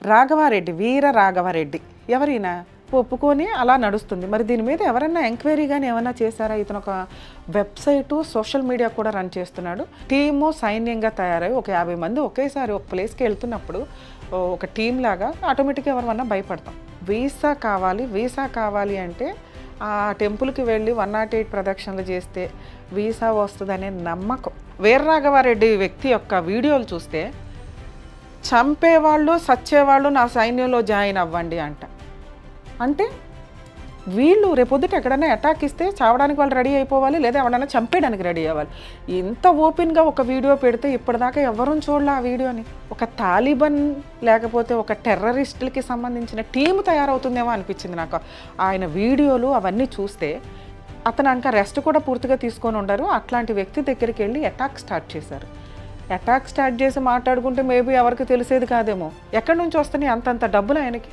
రాఘవారెడ్డి, వీర రాఘవారెడ్డి ఎవరైనా ఒప్పుకొని అలా నడుస్తుంది. మరి దీని మీద ఎవరైనా ఎంక్వైరీ కానీ ఏమైనా చేశారా? ఇతను ఒక వెబ్సైటు, సోషల్ మీడియా కూడా రన్ చేస్తున్నాడు. టీము సైన్యంగా తయారై ఒక 50 మంది ఒకేసారి ఒక ప్లేస్కి వెళ్తున్నప్పుడు ఒక టీం లాగా ఆటోమేటిక్గా ఎవరన్నా భయపడతాం. వీసా కావాలి అంటే ఆ టెంపుల్కి వెళ్ళి 108 ప్రదక్షిణలు చేస్తే వీసా వస్తుందనే నమ్మకం. వీర రాఘవారెడ్డి వ్యక్తి యొక్క వీడియోలు చూస్తే చంపేవాళ్ళు, సచ్చేవాళ్ళు నా సైన్యంలో జాయిన్ అవ్వండి అంటే వీళ్ళు రేపొద్దుట ఎక్కడైనా అటాక్ ఇస్తే చావడానికి వాళ్ళు రెడీ అయిపోవాలి, లేదా ఎవరైనా చంపేయడానికి రెడీ అవ్వాలి. ఇంత ఓపెన్గా ఒక వీడియో పెడితే ఇప్పటిదాకా ఎవరూ చూడలే ఆ వీడియోని. ఒక తాలిబాన్ లేకపోతే ఒక టెర్రరిస్టులకి సంబంధించిన టీము తయారవుతుందేమో అనిపించింది నాకు ఆయన వీడియోలు అవన్నీ చూస్తే. అతను ఇంకా రెస్ట్ కూడా పూర్తిగా తీసుకొని ఉండరు. అట్లాంటి వ్యక్తి దగ్గరికి వెళ్ళి అటాక్ స్టార్ట్ చేశారు. అటాక్ స్టార్ట్ చేసి మాట్లాడుకుంటే మేబీ ఎవరికి తెలిసేది కాదేమో. ఎక్కడి నుంచి వస్తున్నాయి అంతంత డబ్బులు ఆయనకి?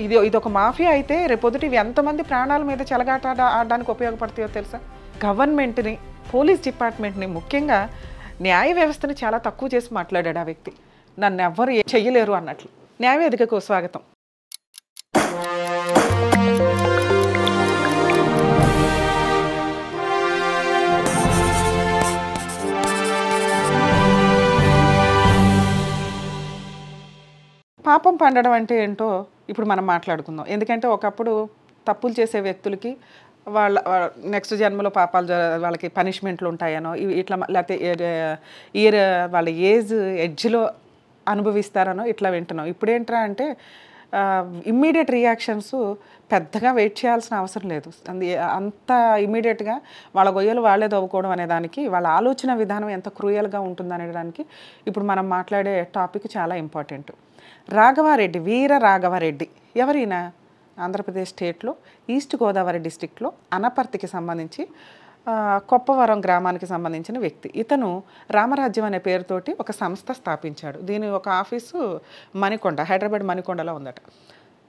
ఇది ఒక మాఫియా అయితే రేపొద్దుటి ఇవి ఎంతమంది ప్రాణాల మీద చెలగాట ఆడడానికి ఉపయోగపడతాయో తెలుసా? గవర్నమెంట్ని, పోలీస్ డిపార్ట్మెంట్ని, ముఖ్యంగా న్యాయ వ్యవస్థని చాలా తక్కువ చేసి మాట్లాడాడు ఆ వ్యక్తి. నన్ను ఎవ్వరు చెయ్యలేరు అన్నట్లు. న్యాయవేదికకు స్వాగతం. పాపం పండడం అంటే ఏంటో ఇప్పుడు మనం మాట్లాడుకుందాం. ఎందుకంటే ఒకప్పుడు తప్పులు చేసే వ్యక్తులకి వాళ్ళ నెక్స్ట్ జన్మలో పాపాలు వాళ్ళకి పనిష్మెంట్లు ఉంటాయనో ఇట్లా, లేకపోతే వాళ్ళ ఏజ్ ఎడ్జ్లో అనుభవిస్తారనో ఇట్లా వింటున్నాం. ఇప్పుడేంట్రా అంటే ఇమ్మీడియట్ రియాక్షన్స్, పెద్దగా వెయిట్ చేయాల్సిన అవసరం లేదు. అంత ఇమ్మీడియట్గా వాళ్ళ గొయ్యలు వాళ్ళే తవ్వుకోవడం అనేదానికి, వాళ్ళ ఆలోచన విధానం ఎంత క్రూయల్గా ఉంటుంది అనేదానికి ఇప్పుడు మనం మాట్లాడే టాపిక్ చాలా ఇంపార్టెంట్. రాఘవారెడ్డి, వీర రాఘవారెడ్డి ఎవరైనా ఆంధ్రప్రదేశ్ స్టేట్లో ఈస్ట్ గోదావరి డిస్టిక్లో అనపర్తికి సంబంధించి కొప్పవరం గ్రామానికి సంబంధించిన వ్యక్తి. ఇతను రామరాజ్యం అనే పేరుతోటి ఒక సంస్థ స్థాపించాడు. దీని ఒక ఆఫీసు మణికొండ, హైదరాబాద్ మణికొండలో ఉందట.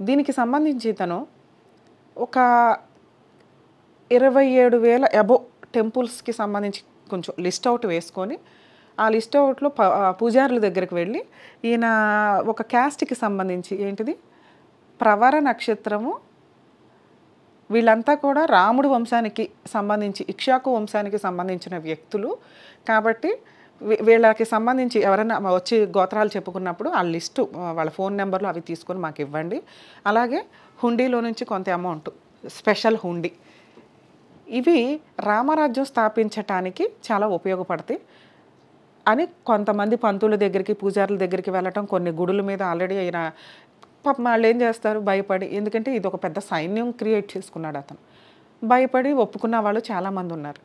దీనికి సంబంధించి ఇతను ఒక 27,000 అబో టెంపుల్స్కి సంబంధించి కొంచెం లిస్ట్ అవుట్ వేసుకొని, ఆ లిస్ట్ అవుట్లో పూజారుల దగ్గరికి వెళ్ళి ఈయన ఒక క్యాస్ట్కి సంబంధించి ఏంటిది ప్రవర నక్షత్రము, వీళ్ళంతా కూడా రాముడు వంశానికి సంబంధించి, ఇక్ష్వాకు వంశానికి సంబంధించిన వ్యక్తులు కాబట్టి వీళ్ళకి సంబంధించి ఎవరైనా వచ్చి గోత్రాలు చెప్పుకున్నప్పుడు ఆ లిస్టు, వాళ్ళ ఫోన్ నెంబర్లు అవి తీసుకొని మాకు ఇవ్వండి. అలాగే హుండీలో నుంచి కొంత అమౌంట్, స్పెషల్ హుండీ, ఇవి రామరాజ్యం స్థాపించటానికి చాలా ఉపయోగపడతాయి అని కొంతమంది పంతుల దగ్గరికి, పూజారుల దగ్గరికి వెళ్ళటం. కొన్ని గుడుల మీద ఆల్రెడీ అయిన పాపం వాళ్ళు ఏం చేస్తారు, భయపడి, ఎందుకంటే ఇది ఒక పెద్ద సైన్యం క్రియేట్ చేసుకున్నాడు అతను. భయపడి ఒప్పుకున్న వాళ్ళు చాలామంది ఉన్నారు.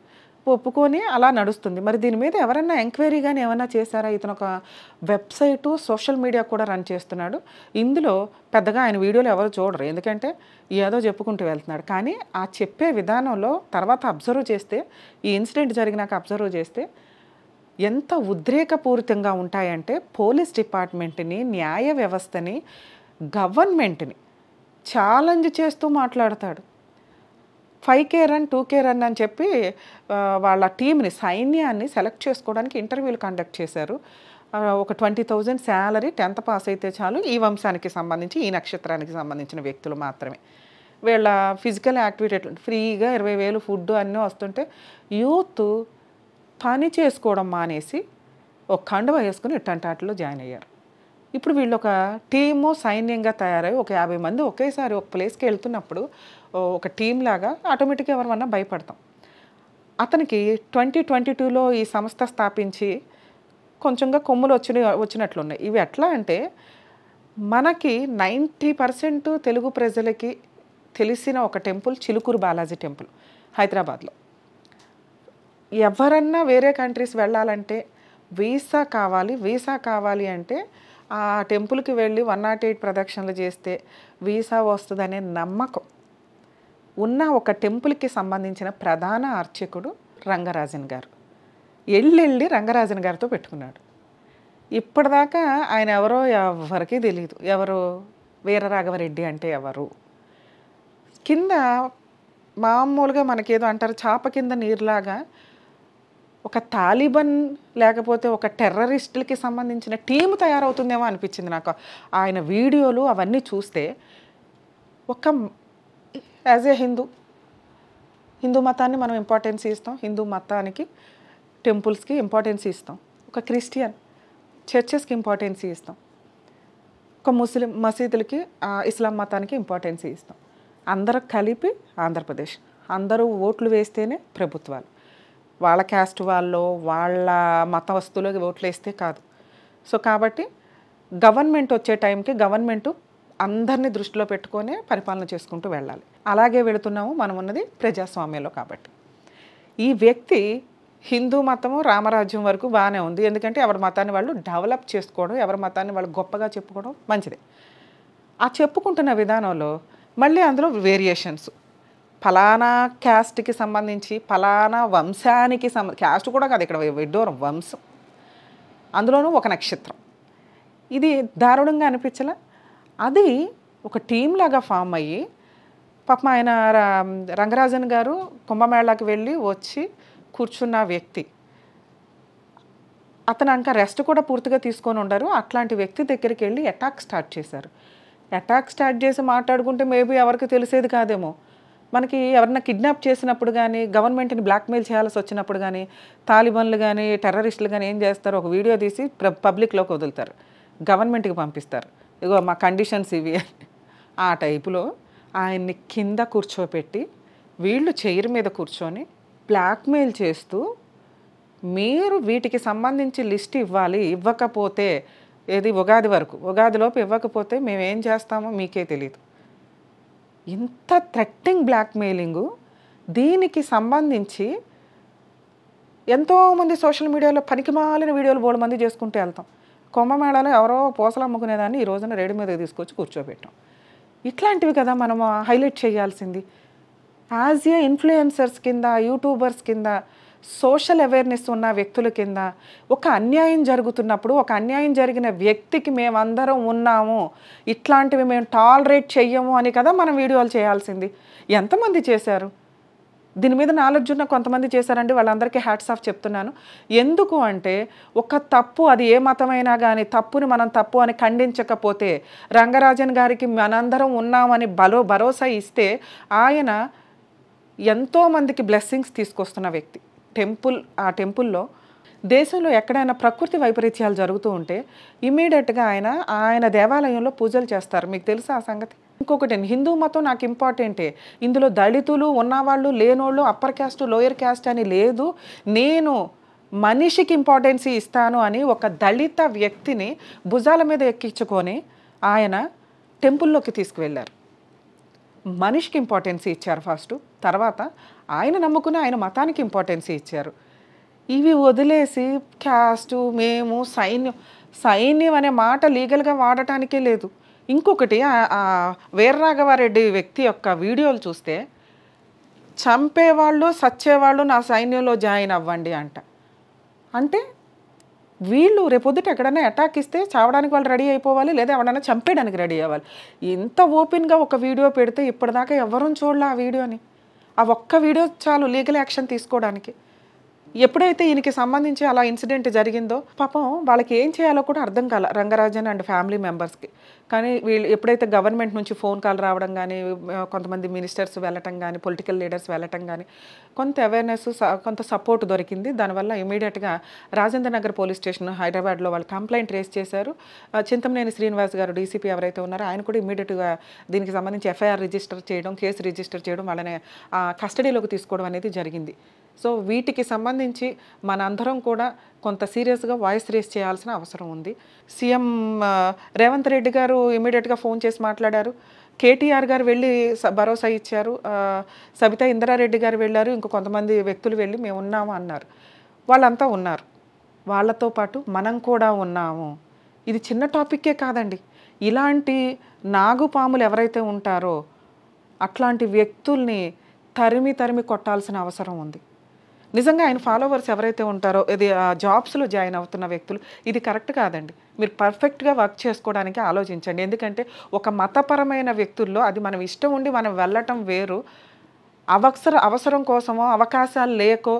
ఒప్పుకొని అలా నడుస్తుంది. మరి దీని మీద ఎవరైనా ఎంక్వైరీ కానీ ఏమైనా చేశారా? ఇతను ఒక వెబ్సైటు, సోషల్ మీడియా కూడా రన్ చేస్తున్నాడు. ఇందులో పెద్దగా ఆయన వీడియోలు ఎవరు చూడరు, ఎందుకంటే ఏదో చెప్పుకుంటూ వెళ్తున్నాడు. కానీ ఆ చెప్పే విధానంలో తర్వాత అబ్జర్వ్ చేస్తే, ఈ ఇన్సిడెంట్ జరిగినాక అబ్జర్వ్ చేస్తే ఎంత ఉద్రేకపూరితంగా ఉంటాయంటే పోలీస్ డిపార్ట్మెంట్ని, న్యాయ వ్యవస్థని, గవర్నమెంట్ని ఛాలెంజ్ చేస్తూ మాట్లాడతాడు. 5K రన్, 2K రన్ అని చెప్పి వాళ్ళ టీంని, సైన్యాన్ని సెలెక్ట్ చేసుకోవడానికి ఇంటర్వ్యూలు కండక్ట్ చేశారు. ఒక 20,000 శాలరీ, 10th పాస్ అయితే చాలు, ఈ వంశానికి సంబంధించి, ఈ నక్షత్రానికి సంబంధించిన వ్యక్తులు మాత్రమే. వీళ్ళ ఫిజికల్ యాక్టివిటీ ఫ్రీగా 20,000 ఫుడ్ అన్నీ వస్తుంటే యూత్ పని చేసుకోవడం మానేసి ఒక కండువ వేసుకుని ఇట్లాంటి వాటిలో జాయిన్ అయ్యారు. ఇప్పుడు వీళ్ళు ఒక టీము సైన్యంగా తయారై ఒక 50 మంది ఒకేసారి ఒక ప్లేస్కి వెళ్తున్నప్పుడు ఒక టీం లాగా ఆటోమేటిక్గా ఎవరన్నా భయపడతాం. అతనికి 2022లో ఈ సంస్థ స్థాపించి కొంచెంగా కొమ్ములు వచ్చినట్లున్నాయి. ఇవి ఎట్లా అంటే మనకి 90% తెలుగు ప్రజలకి తెలిసిన ఒక టెంపుల్ చిలుకూరు బాలాజీ టెంపుల్ హైదరాబాద్లో. ఎవరన్నా వేరే కంట్రీస్ వెళ్ళాలంటే వీసా కావాలి అంటే ఆ టెంపుల్కి వెళ్ళి 108 ప్రదక్షిణలు చేస్తే వీసా వస్తుందనే నమ్మకం ఉన్న ఒక టెంపుల్కి సంబంధించిన ప్రధాన అర్చకుడు రంగరాజన్ గారు. వెళ్ళి రంగరాజన్ గారితో పెట్టుకున్నాడు. ఇప్పటిదాకా ఆయన ఎవరో ఎవరికీ తెలియదు. ఎవరు వీర రాఘవారెడ్డి అంటే ఎవరు? కింద మామూలుగా మనకేదో అంటారు చాప కింద నీరులాగా ఒక తాలిబాన్ లేకపోతే ఒక టెర్రరిస్టులకి సంబంధించిన టీం తయారవుతుందేమో అనిపించింది నాకు ఆయన వీడియోలు అవన్నీ చూస్తే. ఒక యాజ్ ఏ హిందూ మతాన్ని మనం ఇంపార్టెన్స్ ఇస్తాం, హిందూ మతానికి టెంపుల్స్కి ఇంపార్టెన్స్ ఇస్తాం, ఒక క్రిస్టియన్ చర్చెస్కి ఇంపార్టెన్స్ ఇస్తాం, ఒక ముస్లిం మసీదులకి ఇస్లాం మతానికి ఇంపార్టెన్స్ ఇస్తాం. అందరూ కలిపి ఆంధ్రప్రదేశ్, అందరూ ఓట్లు వేస్తేనే ప్రభుత్వాలు, వాళ్ళ క్యాస్ట్ వాళ్ళు వాళ్ళ మతవస్తులకి ఓట్లు వేస్తే కాదు. సో కాబట్టి గవర్నమెంట్ వచ్చే టైంకి గవర్నమెంటు అందరినీ దృష్టిలో పెట్టుకొని పరిపాలన చేసుకుంటూ వెళ్ళాలి. అలాగే వెళుతున్నాము, మనం ఉన్నది ప్రజాస్వామ్యంలో. కాబట్టి ఈ వ్యక్తి హిందూ మతము రామరాజ్యం వరకు బాగానే ఉంది, ఎందుకంటే ఎవరి మతాన్ని వాళ్ళు డెవలప్ చేసుకోవడం, ఎవరి మతాన్ని వాళ్ళు గొప్పగా చెప్పుకోవడం మంచిదే. ఆ చెప్పుకుంటున్న విధానంలో మళ్ళీ అందులో వేరియేషన్స్, ఫలానా క్యాస్ట్కి సంబంధించి ఫలానా వంశానికి క్యాస్ట్ కూడా కాదు ఇక్కడ, విడ్డూరం వంశం, అందులోనూ ఒక నక్షత్రం. ఇది దారుణంగా అనిపించలే? అది ఒక టీం లాగా ఫామ్ అయ్యి పాపం ఆయన రంగరాజన్ గారు కుంభమేళాకి వెళ్ళి వచ్చి కూర్చున్న వ్యక్తి, అతను ఇంకా రెస్ట్ కూడా పూర్తిగా తీసుకొని ఉండరు. అట్లాంటి వ్యక్తి దగ్గరికి వెళ్ళి అటాక్ స్టార్ట్ చేశారు. అటాక్ స్టార్ట్ చేసి మాట్లాడుకుంటే మేబీ ఎవరికి తెలిసేది కాదేమో. మనకి ఎవరన్నా కిడ్నాప్ చేసినప్పుడు కానీ, గవర్నమెంట్ని బ్లాక్మెయిల్ చేయాల్సి వచ్చినప్పుడు కానీ, తాలిబాన్లు కానీ టెర్రరిస్టులు కానీ ఏం చేస్తారు, ఒక వీడియో తీసి పబ్లిక్లోకి వదులుతారు, గవర్నమెంట్కి పంపిస్తారు, ఇగో మా కండిషన్స్ ఇవి. ఆ టైపులో ఆయన్ని కింద కూర్చోపెట్టి వీళ్ళు చైర్ మీద కూర్చొని బ్లాక్మెయిల్ చేస్తూ, మీరు వీటికి సంబంధించి లిస్ట్ ఇవ్వాలి, ఇవ్వకపోతే ఏది ఉగాది వరకు, ఉగాదిలోపు ఇవ్వకపోతే మేము ఏం చేస్తామో మీకే తెలియదు. ఇంత థ్రెట్టింగ్ బ్లాక్మెయిలింగు. దీనికి సంబంధించి ఎంతోమంది సోషల్ మీడియాలో పనికిమాలిన వీడియోలు బోడు మంది చేసుకుంటూ వెళ్తాం. కుంభమేళాలో ఎవరో పూసలు అమ్ముకునేదాన్ని ఈ రోజున రెడీ మీద తీసుకొచ్చి కూర్చోబెట్టాం. ఇట్లాంటివి కదా మనము హైలైట్ చేయాల్సింది. యాజ్ ఏ ఇన్ఫ్లుయెన్సర్స్ కింద, యూట్యూబర్స్ కింద, సోషల్ అవేర్నెస్ ఉన్న వ్యక్తుల కింద ఒక అన్యాయం జరుగుతున్నప్పుడు, ఒక అన్యాయం జరిగిన వ్యక్తికి మేమందరం ఉన్నాము, ఇట్లాంటివి మేము టాలరేట్ చెయ్యము అని కదా మనం వీడియోలు చేయాల్సింది. ఎంతమంది చేశారు? దీని మీద నాలెడ్జ్ ఉన్న కొంతమంది చేశారండి, వాళ్ళందరికీ హ్యాట్స్ ఆఫ్ చెప్తున్నాను. ఎందుకు అంటే ఒక తప్పు, అది ఏ మతమైనా కానీ తప్పుని మనం తప్పు అని ఖండించకపోతే, రంగరాజన్ గారికి మనందరం ఉన్నామని భరోసా ఇస్తే, ఆయన ఎంతోమందికి బ్లెస్సింగ్స్ తీసుకొస్తున్న వ్యక్తి. ఆ టెంపుల్లో దేశంలో ఎక్కడైనా ప్రకృతి వైపరీత్యాలు జరుగుతూ ఉంటే ఇమీడియట్గా ఆయన దేవాలయంలో పూజలు చేస్తారు. మీకు తెలుసా ఆ సంగతి? ఇంకొకటి, హిందూ మతం నాకు ఇంపార్టెంటే, ఇందులో దళితులు ఉన్నవాళ్ళు లేనోళ్ళు, అప్పర్ క్యాస్ట్ లోయర్ క్యాస్ట్ అని లేదు, నేను మనిషికి ఇంపార్టెన్స్ ఇస్తాను అని ఒక దళిత వ్యక్తిని భుజాల మీద ఎక్కించుకొని ఆయన టెంపుల్లోకి తీసుకువెళ్ళారు. మనిషికి ఇంపార్టెన్స్ ఇచ్చారు ఫస్ట్, తర్వాత ఆయన నమ్ముకుని ఆయన మతానికి ఇంపార్టెన్స్ ఇచ్చారు. ఇవి వదిలేసి క్యాస్టు, మేము, సైన్యం అనే మాట లీగల్గా వాడటానికే లేదు. ఇంకొకటి, వీరరాఘవారెడ్డి వ్యక్తి యొక్క వీడియోలు చూస్తే చంపేవాళ్ళు సచ్చేవాళ్ళు నా సైన్యంలో జాయిన్ అవ్వండి అంటే వీళ్ళు రేపొద్దుట ఎక్కడైనా అటాక్ ఇస్తే చావడానికి వాళ్ళు రెడీ అయిపోవాలి, లేదా ఎవడైనా చంపేయడానికి రెడీ అవ్వాలి. ఇంత ఓపెన్గా ఒక వీడియో పెడితే ఇప్పటిదాకా ఎవరూ చూడలే ఆ వీడియోని. ఆ ఒక్క వీడియో చాలు లీగల్ యాక్షన్ తీసుకోవడానికి. ఎప్పుడైతే ఈయనకి సంబంధించి అలా ఇన్సిడెంట్ జరిగిందో పాపం వాళ్ళకి ఏం చేయాలో కూడా అర్థం కాల, రంగరాజన్ అండ్ ఫ్యామిలీ మెంబర్స్కి. కానీ వీళ్ళు ఎప్పుడైతే గవర్నమెంట్ నుంచి ఫోన్ కాల్ రావడం కానీ, కొంతమంది మినిస్టర్స్ వెళ్ళటం కానీ, పొలిటికల్ లీడర్స్ వెళ్ళటం కానీ, కొంత అవేర్నెస్, కొంత సపోర్ట్ దొరికింది. దానివల్ల ఇమీడియట్గా రాజేంద్ర నగర్ పోలీస్ స్టేషన్ హైదరాబాద్లో వాళ్ళు కంప్లైంట్ రేస్ చేశారు. చింతమనేని శ్రీనివాస్ గారు డీసీపీ ఎవరైతే ఉన్నారో ఆయన కూడా ఇమీడియట్గా దీనికి సంబంధించి ఎఫ్ఐఆర్ రిజిస్టర్ చేయడం, కేసు రిజిస్టర్ చేయడం, వాళ్ళని కస్టడీలోకి తీసుకోవడం అనేది జరిగింది. సో వీటికి సంబంధించి మనందరం కూడా కొంత సీరియస్గా వాయిస్ రేస్ చేయాల్సిన అవసరం ఉంది. సీఎం రేవంత్ రెడ్డి గారు ఇమీడియట్గా ఫోన్ చేసి మాట్లాడారు. కేటీఆర్ గారు వెళ్ళి భరోసా ఇచ్చారు. సబితా ఇంద్రారెడ్డి గారు వెళ్ళారు. ఇంకో కొంతమంది వ్యక్తులు వెళ్ళి మేము ఉన్నాము అన్నారు. వాళ్ళంతా ఉన్నారు. వాళ్ళతో పాటు మనం కూడా ఉన్నాము. ఇది చిన్న టాపిక్కే కాదండి. ఇలాంటి నాగుపాములు ఎవరైతే ఉంటారో అట్లాంటి వ్యక్తుల్ని తరిమి కొట్టాల్సిన అవసరం ఉంది. నిజంగా ఆయన ఫాలోవర్స్ ఎవరైతే ఉంటారో, ఇది జాబ్స్లో జాయిన్ అవుతున్న వ్యక్తులు, ఇది కరెక్ట్ కాదండి. మీరు పర్ఫెక్ట్గా వర్క్ చేసుకోవడానికి ఆలోచించండి. ఎందుకంటే ఒక మతపరమైన వ్యక్తుల్లో అది మనం ఇష్టం ఉండి మనం వెళ్ళటం వేరు, అవసరం కోసమో అవకాశాలు లేకో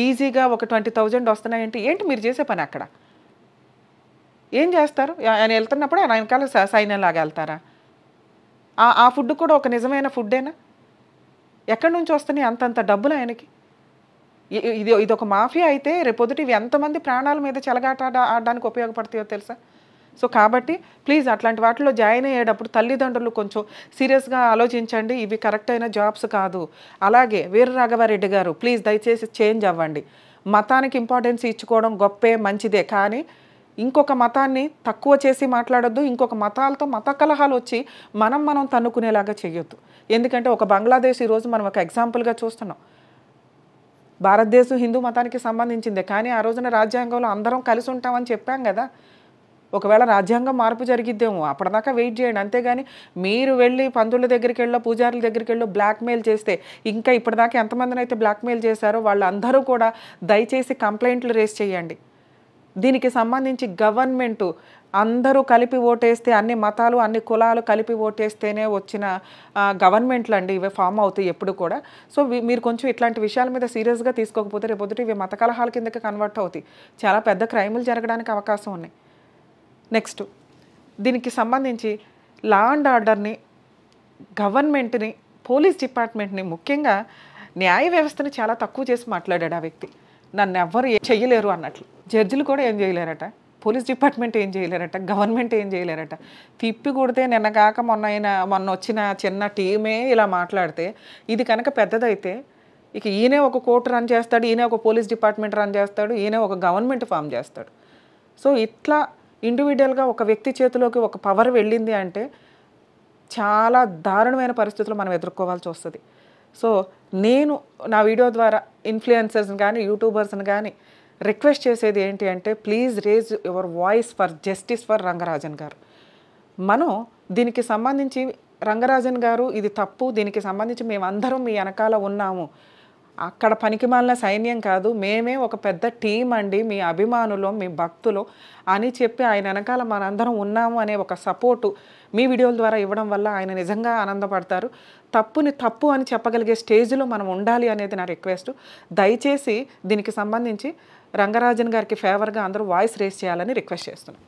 ఈజీగా ఒక 20,000 వస్తున్నాయంటే ఏంటి మీరు చేసే పని అక్కడ? ఏం చేస్తారు? ఆయన వెళ్తున్నప్పుడు ఆయన వెనకాల సైన్యంలాగా వెళ్తారా? ఆ ఫుడ్ కూడా ఒక నిజమైన ఫుడ్డేనా? ఎక్కడి నుంచి వస్తున్నాయి అంతంత డబ్బులు ఆయనకి? ఇదొక మాఫియా అయితే రేపొద్దుట ఇవి ఎంతమంది ప్రాణాల మీద చెలగాట ఆడడానికి ఉపయోగపడతాయో తెలుసా? సో కాబట్టి ప్లీజ్ అట్లాంటి వాటిలో జాయిన్ అయ్యేటప్పుడు తల్లిదండ్రులు కొంచెం సీరియస్గా ఆలోచించండి. ఇవి కరెక్ట్ అయిన జాబ్స్ కాదు. అలాగే వీర రాఘవారెడ్డి గారు ప్లీజ్ దయచేసి చేంజ్ అవ్వండి. మతానికి ఇంపార్టెన్స్ ఇచ్చుకోవడం గొప్పే, మంచిదే. కానీ ఇంకొక మతాన్ని తక్కువ చేసి మాట్లాడొద్దు. ఇంకొక మతాలతో మత కలహాలు వచ్చి మనం తన్నుకునేలాగా చేయొద్దు. ఎందుకంటే ఒక బంగ్లాదేశ్ ఈరోజు మనం ఒక ఎగ్జాంపుల్గా చూస్తున్నాం. భారతదేశం హిందూ మతానికి సంబంధించిందే. కానీ ఆ రోజున రాజ్యాంగంలో అందరం కలిసి ఉంటామని చెప్పాం కదా. ఒకవేళ రాజ్యాంగం మార్పు జరిగిద్దేమో అప్పటిదాకా వెయిట్ చేయండి. అంతేగాని మీరు వెళ్ళి పంతుల దగ్గరికి వెళ్ళో పూజారుల దగ్గరికి వెళ్ళో బ్లాక్మెయిల్ చేస్తే ఇంకా ఇప్పటిదాకా ఎంతమందిని అయితే బ్లాక్మెయిల్ చేశారో వాళ్ళందరూ కూడా దయచేసి కంప్లైంట్లు రేస్ చేయండి. దీనికి సంబంధించి గవర్నమెంటు అందరూ కలిపి ఓటేస్తే, అన్ని మతాలు అన్ని కులాలు కలిపి ఓటేస్తేనే వచ్చిన గవర్నమెంట్లు అండి ఇవి ఫామ్ అవుతాయి ఎప్పుడు కూడా. సో మీరు కొంచెం ఇట్లాంటి విషయాల మీద సీరియస్గా తీసుకోకపోతే రేపొద్దుట ఇవి మత కలహాల కిందకి కన్వర్ట్ అవుతాయి. చాలా పెద్ద క్రైములు జరగడానికి అవకాశం ఉన్నాయి. నెక్స్ట్ దీనికి సంబంధించి లా అండ్ ఆర్డర్ని, గవర్నమెంట్ని, పోలీస్ డిపార్ట్మెంట్ని, ముఖ్యంగా న్యాయ వ్యవస్థని చాలా తక్కువ చేసి మాట్లాడాడు ఆ వ్యక్తి. నన్ను ఎవ్వరు ఏం చెయ్యలేరు అన్నట్లు. జడ్జిలు కూడా ఏం చేయలేరట, పోలీస్ డిపార్ట్మెంట్ ఏం చేయలేరట, గవర్నమెంట్ ఏం చేయలేరట. తిప్పి కొడితే నిన్నగాక మొన్న వచ్చిన చిన్న టీమే ఇలా మాట్లాడితే, ఇది కనుక పెద్దదైతే ఇక ఈయనే ఒక కోర్టు రన్ చేస్తాడు, ఈయనే ఒక పోలీస్ డిపార్ట్మెంట్ రన్ చేస్తాడు, ఈయనే ఒక గవర్నమెంట్ ఫామ్ చేస్తాడు. సో ఇట్లా ఇండివిజువల్గా ఒక వ్యక్తి చేతిలోకి ఒక పవర్ వెళ్ళింది అంటే చాలా దారుణమైన పరిస్థితులు మనం ఎదుర్కోవాల్సి వస్తుంది. సో నేను నా వీడియో ద్వారా ఇన్ఫ్లుయెన్సర్స్ని కానీ యూట్యూబర్స్ని కానీ రిక్వెస్ట్ చేసేది ఏంటి అంటే please raise your voice for justice for Rangarajan garu. మనం దీనికి సంబంధించి రంగరాజన్ గారు ఇది తప్పు, దీనికి సంబంధించి మేమందరం మీ వెనకాల ఉన్నాము, అక్కడ పనికిమాలిన సైన్యం కాదు, మేమే ఒక పెద్ద టీం అండి, మీ అభిమానులు మీ భక్తులు అని చెప్పి ఆయన వెనకాల మనందరం ఉన్నాము అనే ఒక సపోర్టు మీ వీడియోల ద్వారా ఇవ్వడం వల్ల ఆయన నిజంగా ఆనందపడతారు. తప్పుని తప్పు అని చెప్పగలిగే స్టేజ్లో మనం ఉండాలి అనేది నా రిక్వెస్ట్. దయచేసి దీనికి సంబంధించి రంగరాజన్ గారికి ఫేవర్గా అందరూ వాయిస్ రేస్ చేయాలని రిక్వెస్ట్ చేస్తున్నాను.